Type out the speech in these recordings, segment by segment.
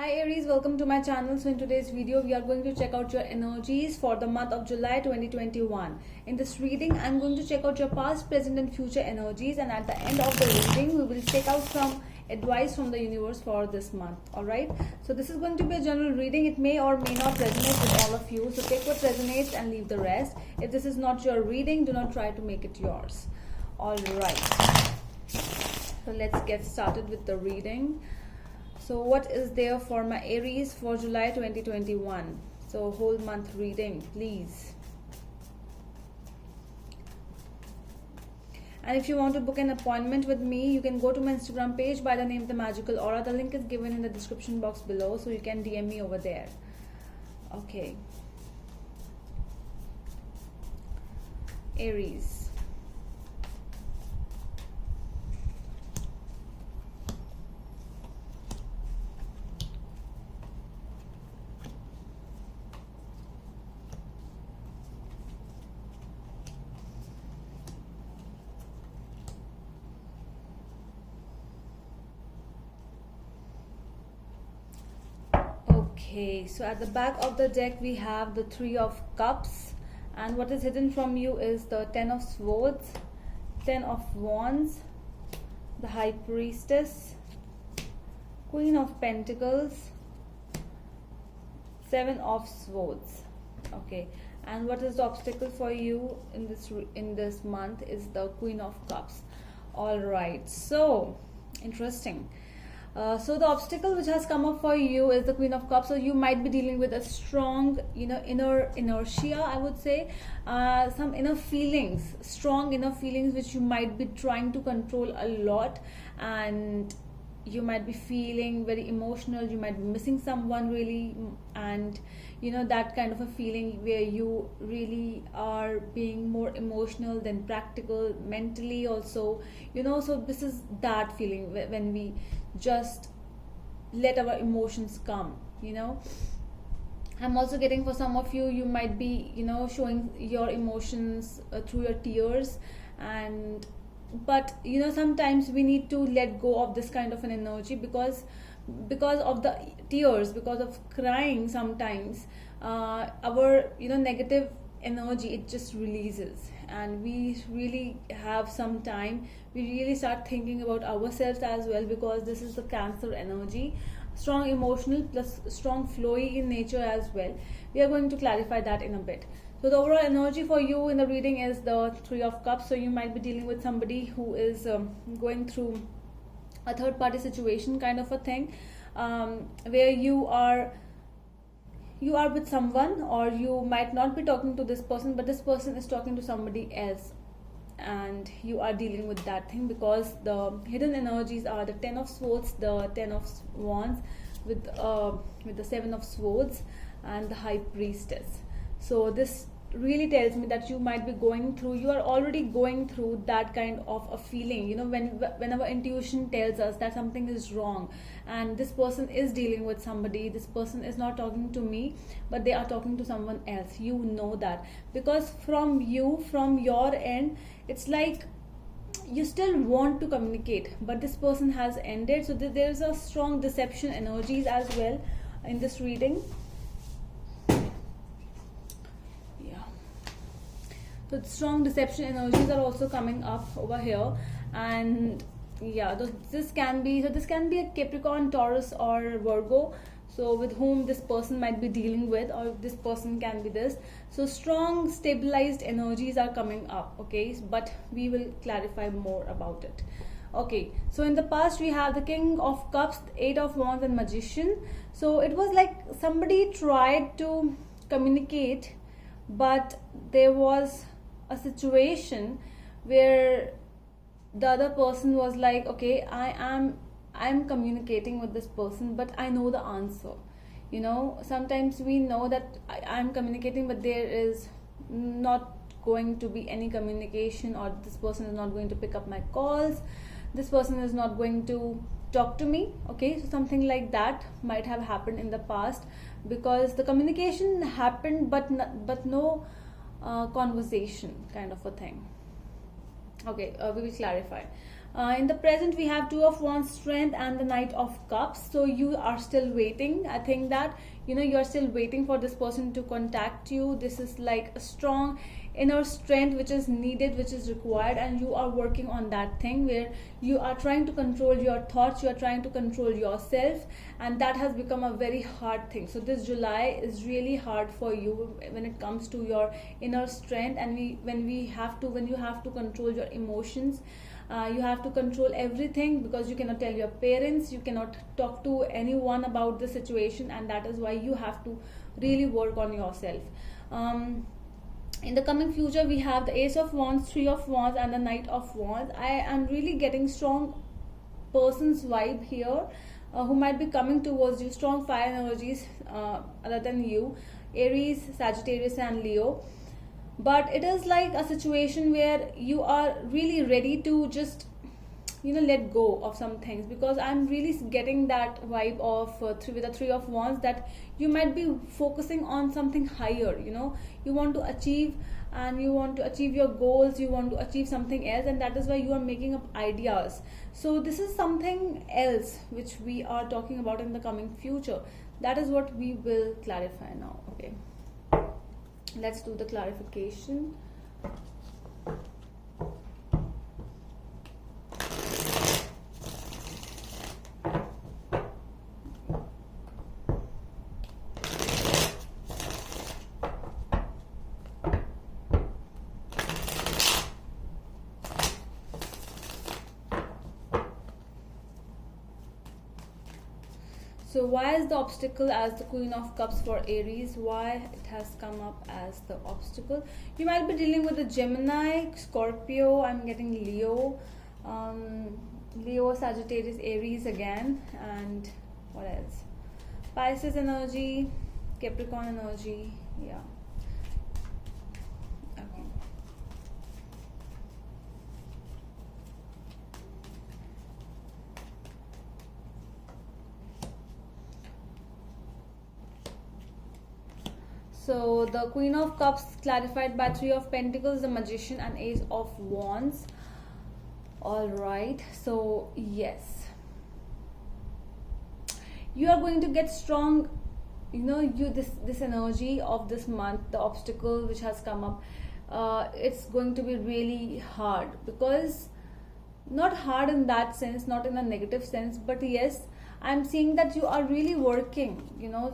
Hi Aries, welcome to my channel. So in today's video we are going to check out your energies for the month of July 2021. In this reading I'm going to check out your past, present and future energies, and at the end of the reading we will take out some advice from the universe for this month. Alright, so this is going to be a general reading. It may or may not resonate with all of you, so take what resonates and leave the rest. If this is not your reading, do not try to make it yours. Alright, so let's get started with the reading. So what is there for my Aries for July 2021? So whole month reading, please. And if you want to book an appointment with me, you can go to my Instagram page by the name The Magical Aura. The link is given in the description box below, so you can DM me over there. Okay. Aries. Okay, so at the back of the deck we have the Three of Cups, and what is hidden from you is the Ten of Swords, Ten of Wands, the High Priestess, Queen of Pentacles, Seven of Swords. Okay, and what is the obstacle for you in this month is the Queen of Cups. All right, so interesting. So the obstacle which has come up for you is the Queen of Cups. So you might be dealing with a strong, inner inertia, I would say, some inner feelings, strong inner feelings which you might be trying to control a lot, and you might be feeling very emotional. You might be missing someone really, and that kind of a feeling where you really are being more emotional than practical mentally also. So this is that feeling when we just let our emotions come. I'm also getting for some of you, you might be showing your emotions through your tears, but sometimes we need to let go of this kind of an energy because of the tears, because of crying. Sometimes our negative energy, it just releases, and we really have some time. We really start thinking about ourselves as well, because this is the Cancer energy, strong emotional plus strong flowy in nature as well. We are going to clarify that in a bit. So the overall energy for you in the reading is the Three of Cups. So you might be dealing with somebody who is going through a third party situation kind of a thing, where you are with someone, or you might not be talking to this person, but this person is talking to somebody else, and you are dealing with that thing because the hidden energies are the Ten of Swords, the Ten of Wands, with the Seven of Swords and the High Priestess. So this really tells me that you might be you are already going through that kind of a feeling, when our intuition tells us that something is wrong and this person is dealing with somebody. This person is not talking to me, but they are talking to someone else. That because from your end, it's like you still want to communicate, but this person has ended. So there is a strong deception energies as well in this reading. So strong deception energies are also coming up over here, and this can be a Capricorn, Taurus or Virgo, so with whom this person might be dealing with, or this person can be this. So strong stabilized energies are coming up. Okay, but we will clarify more about it. Okay, so in the past we have the King of Cups, Eight of Wands and Magician. So it was like somebody tried to communicate, but there was a situation where the other person was like, okay, I'm communicating with this person, but I know the answer. Sometimes we know that I'm communicating, but there is not going to be any communication, or this person is not going to pick up my calls, this person is not going to talk to me. Okay, so something like that might have happened in the past, because the communication happened, but no conversation kind of a thing. Okay, we will clarify. In the present, we have Two of Wands, Strength, and the Knight of Cups. So you are still waiting. I think that you are still waiting for this person to contact you. This is like a strong inner strength which is needed, which is required, and you are working on that thing where you are trying to control your thoughts, you are trying to control yourself, and that has become a very hard thing. So this July is really hard for you when it comes to your inner strength, and when you have to control your emotions. You have to control everything, because you cannot tell your parents, you cannot talk to anyone about the situation, and that is why you have to really work on yourself. In the coming future, we have the Ace of Wands, Three of Wands, and the Knight of Wands. I am really getting strong person's vibe here, who might be coming towards you, strong fire energies other than you, Aries, Sagittarius, and Leo. But it is like a situation where you are really ready to just let go of some things, because I'm really getting that vibe of with the Three of Wands, that you might be focusing on something higher. You want to achieve, and you want to achieve your goals, you want to achieve something else, and that is why you are making up ideas. So this is something else which we are talking about in the coming future. That is what we will clarify now. Okay, let's do the clarification. So why is the obstacle as the Queen of Cups for Aries? Why it has come up as the obstacle? You might be dealing with a Gemini, Scorpio. I'm getting Leo, Leo, Sagittarius, Aries again, and what else? Pisces energy, Capricorn energy. Yeah. Okay. So the Queen of Cups clarified by Three of Pentacles, the Magician, and Ace of Wands. All right. So yes, you are going to get strong. This energy of this month, the obstacle which has come up, it's going to be really hard, because not hard in that sense, not in a negative sense, but yes, I'm seeing that you are really working,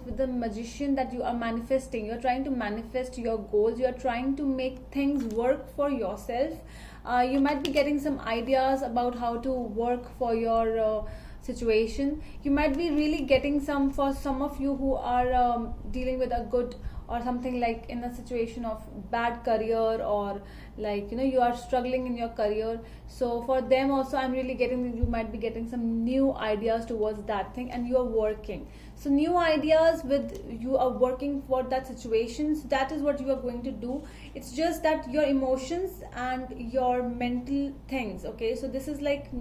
with the Magician, that you are manifesting. You're trying to manifest your goals. You're trying to make things work for yourself. You might be getting some ideas about how to work for your situation. You might be really getting for some of you who are dealing with a good, or something like in a situation of bad career, or like you are struggling in your career. So for them also, I'm really getting, you might be getting some new ideas towards that thing, and you are working. So new ideas, with you are working for that situation. So that is what you are going to do. It's just that your emotions and your mental things. Okay, so this is like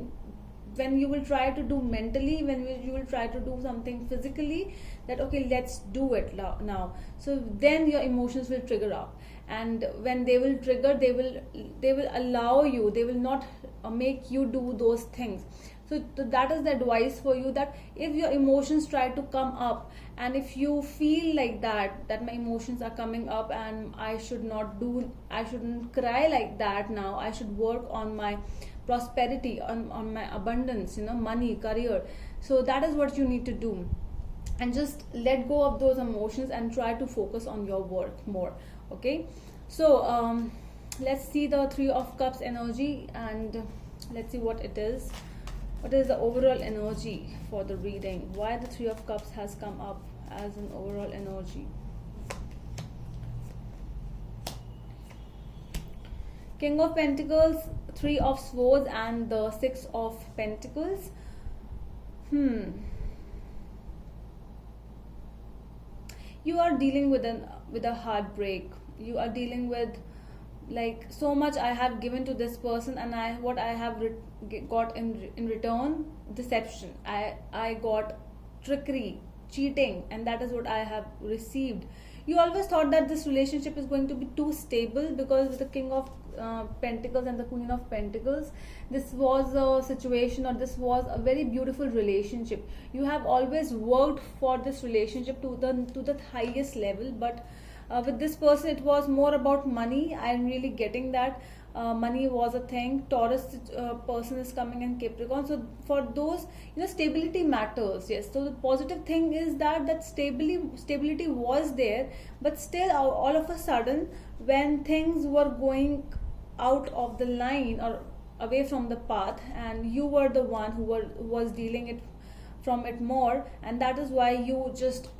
when you will try to do mentally, when you will try to do something physically, that okay, let's do it now. So then your emotions will trigger up, and when they will trigger, they will allow you, they will not make you do those things. So that is the advice for you, that if your emotions try to come up, and if you feel like that my emotions are coming up, and I shouldn't cry like that now, I should work on my prosperity, on my abundance, money, career. So that is what you need to do, and just let go of those emotions and try to focus on your work more. Okay, so let's see the Three of Cups energy, and let's see what it is. What is the overall energy for the reading? Why the Three of Cups has come up as an overall energy? King of Pentacles, Three of Swords, and the Six of Pentacles. You are dealing with a heartbreak. You are dealing with, like, so much I have given to this person, and what I have got in return, deception. I got trickery. cheating, and that is what I have received. You always thought that this relationship is going to be too stable, because with the King of Pentacles and the Queen of Pentacles, this was a situation, or this was a very beautiful relationship. You have always worked for this relationship to the highest level, but with this person it was more about money. I am really getting that. Money was a thing. Taurus person is coming in Capricorn, so for those, stability matters. Yes, so the positive thing is that stability was there, but still all of a sudden, when things were going out of the line or away from the path, and you were the one who was dealing it from it more, and that is why you just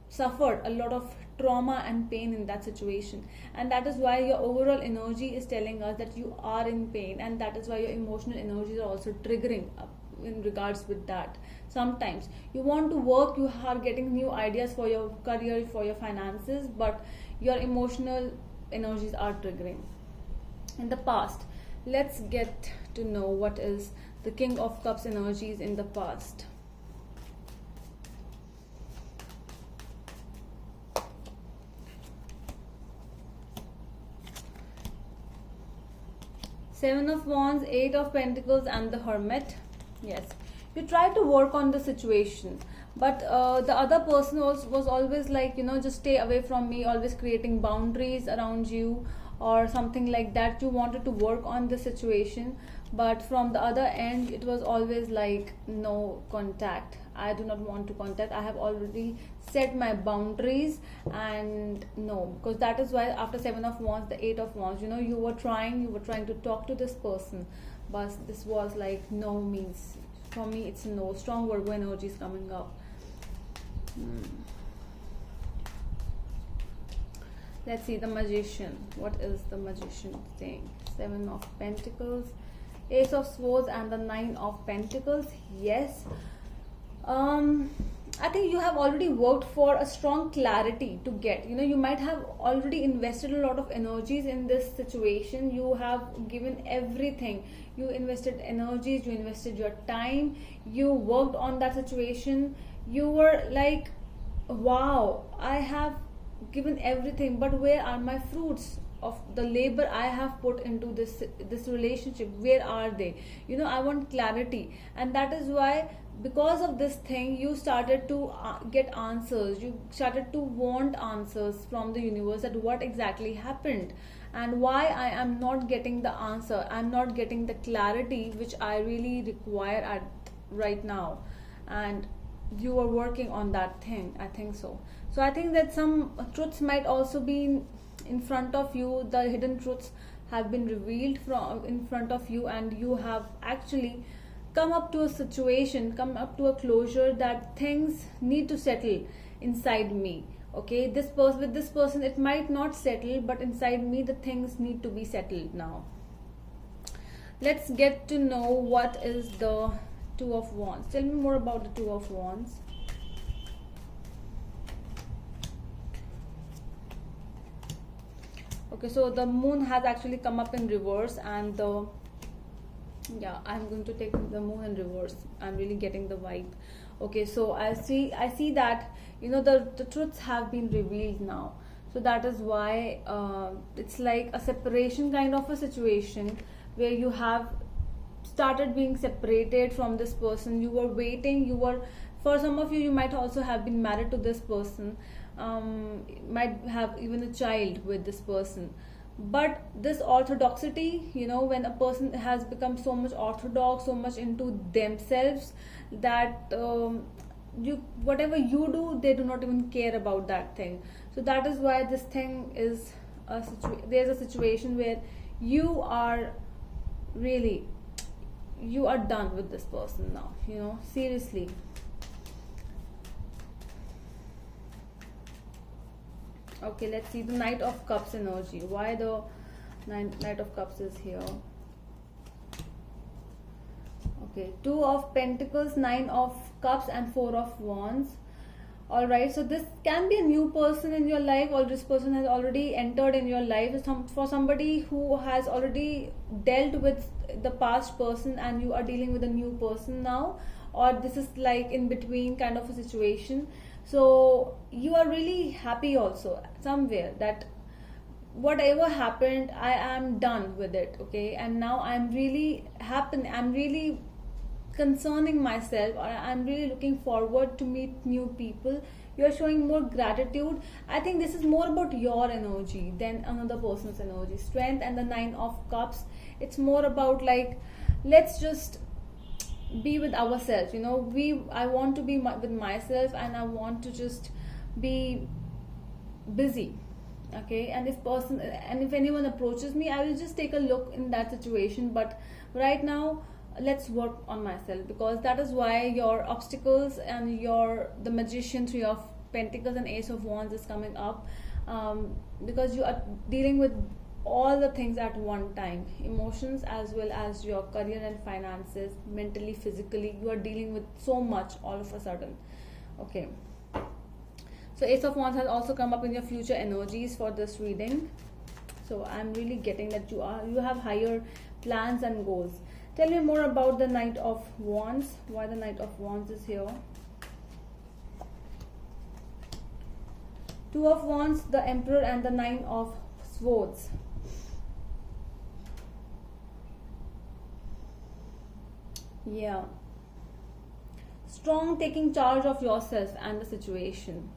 suffered a lot of trauma and pain in that situation, and that is why your overall energy is telling us that you are in pain, and that is why your emotional energies are also triggering up in regards with that. Sometimes you want to work, you are getting new ideas for your career, for your finances, but your emotional energies are triggering. In the past, let's get to know what is the King of Cups energies in the past. Seven of Wands, Eight of Pentacles, and the Hermit. Yes, you try to work on the situation, but the other person was always like, just stay away from me, always creating boundaries around you or something like that. You wanted to work on the situation, but from the other end it was always like, no contact, I do not want to contact, I have already set my boundaries, and no, because that is why after Seven of Wands, the Eight of Wands, you were trying to talk to this person, but this was like no means. For me it's no. Strong Virgo energy is coming up. Let's see the Magician. What is the Magician saying? Seven of Pentacles, Ace of Swords, and the Nine of Pentacles. Yes, I think you have already worked for a strong clarity to get. You might have already invested a lot of energies in this situation. You have given everything. You invested energies, you invested your time, you worked on that situation. You were like, wow, I have given everything, but where are my fruits of the labor I have put into this relationship? Where are they? I want clarity, and that is why, because of this thing, you started to get answers. You started to want answers from the universe, that what exactly happened and why I am not getting the answer. I'm not getting the clarity which I really require at right now, and you are working on that thing. I think so. So I think that some truths might also be in front of you. The hidden truths have been revealed from in front of you, and you have actually come up to a situation, come up to a closure, that things need to settle inside me. Okay, with this person it might not settle, but inside me the things need to be settled now. Let's get to know what is the Two of Wands. Tell me more about the Two of Wands. Okay, so the Moon has actually come up in reverse, and I'm going to take the Moon in reverse. I'm really getting the vibe. Okay, so I see that the truths have been revealed now. So that is why it's like a separation kind of a situation, where you have started being separated from this person. You were waiting, for some of you might also have been married to this person, might have even a child with this person. But this orthodoxity, when a person has become so much orthodox, so much into themselves, that whatever you do, they do not even care about that thing. So that is why this thing is there's a situation where you are done with this person now, seriously. Okay, let's see the Knight of Cups energy. Why the Knight of Cups is here? Okay, Two of Pentacles, Nine of Cups, and Four of Wands. Alright, so this can be a new person in your life, or this person has already entered in your life. For somebody who has already dealt with the past person, and you are dealing with a new person now, or this is like in between kind of a situation. So you are really happy also somewhere that whatever happened, I am done with it, okay, and now I'm really concerning myself, or I'm really looking forward to meet new people. You're showing more gratitude. I think this is more about your energy than another person's energy. Strength and the Nine of Cups, it's more about like, let's just be with ourselves, you know. I want to be with myself, and I want to just be busy, okay. And if anyone approaches me, I will just take a look in that situation, but right now let's work on myself, because that is why your obstacles and the Magician, Three of Pentacles and Ace of Wands is coming up, because you are dealing with all the things at one time, emotions as well as your career and finances, mentally, physically, you are dealing with so much all of a sudden, okay. So Ace of Wands has also come up in your future energies for this reading. So I'm really getting that you have higher plans and goals. Tell me more about the Knight of Wands. Why the Knight of Wands is here? Two of Wands, the Emperor, and the Nine of Swords. Yeah. Strong taking charge of yourself and the situation,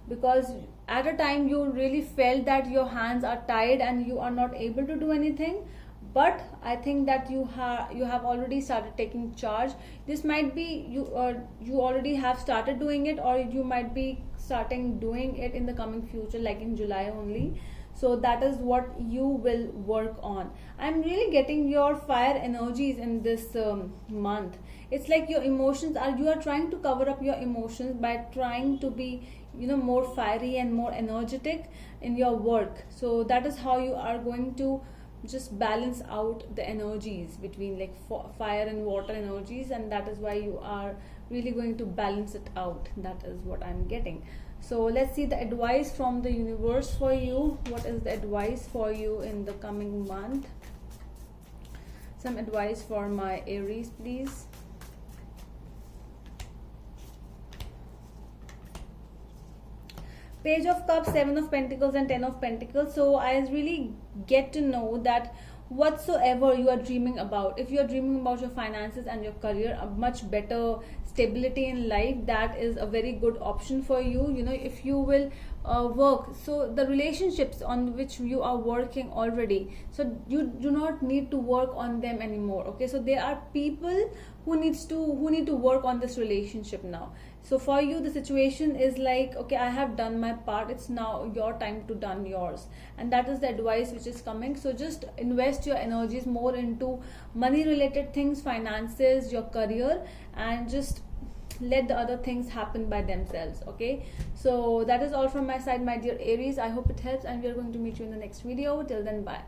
because at a time you really felt that your hands are tied and you are not able to do anything, but I think that you have already started taking charge. This might be you already have started doing it, or you might be starting doing it in the coming future, like in July only. So that is what you will work on. I'm really getting your fire energies in this month. It's like you are trying to cover up your emotions by trying to be, you know, more fiery and more energetic in your work. So that is how you are going to just balance out the energies between like fire and water energies, and that is why you are really going to balance it out. That is what I'm getting. So let's see the advice from the universe for you. What is the advice for you in the coming month? Some advice for my Aries, please. Page of Cups, Seven of Pentacles, and Ten of Pentacles. So I really get to know that whatsoever you are dreaming about, if you are dreaming about your finances and your career, a much better stability in life, that is a very good option for you. You know, if you will work, so the relationships on which you are working already, so you do not need to work on them anymore, okay. So there are people who need to work on this relationship now. So for you, the situation is like, okay, I have done my part, it's now your time to done yours, and that is the advice which is coming. So just invest your energies more into money related things, finances, your career, and just let the other things happen by themselves, okay. So that is all from my side, my dear Aries. I hope it helps, and we are going to meet you in the next video. Till then, bye.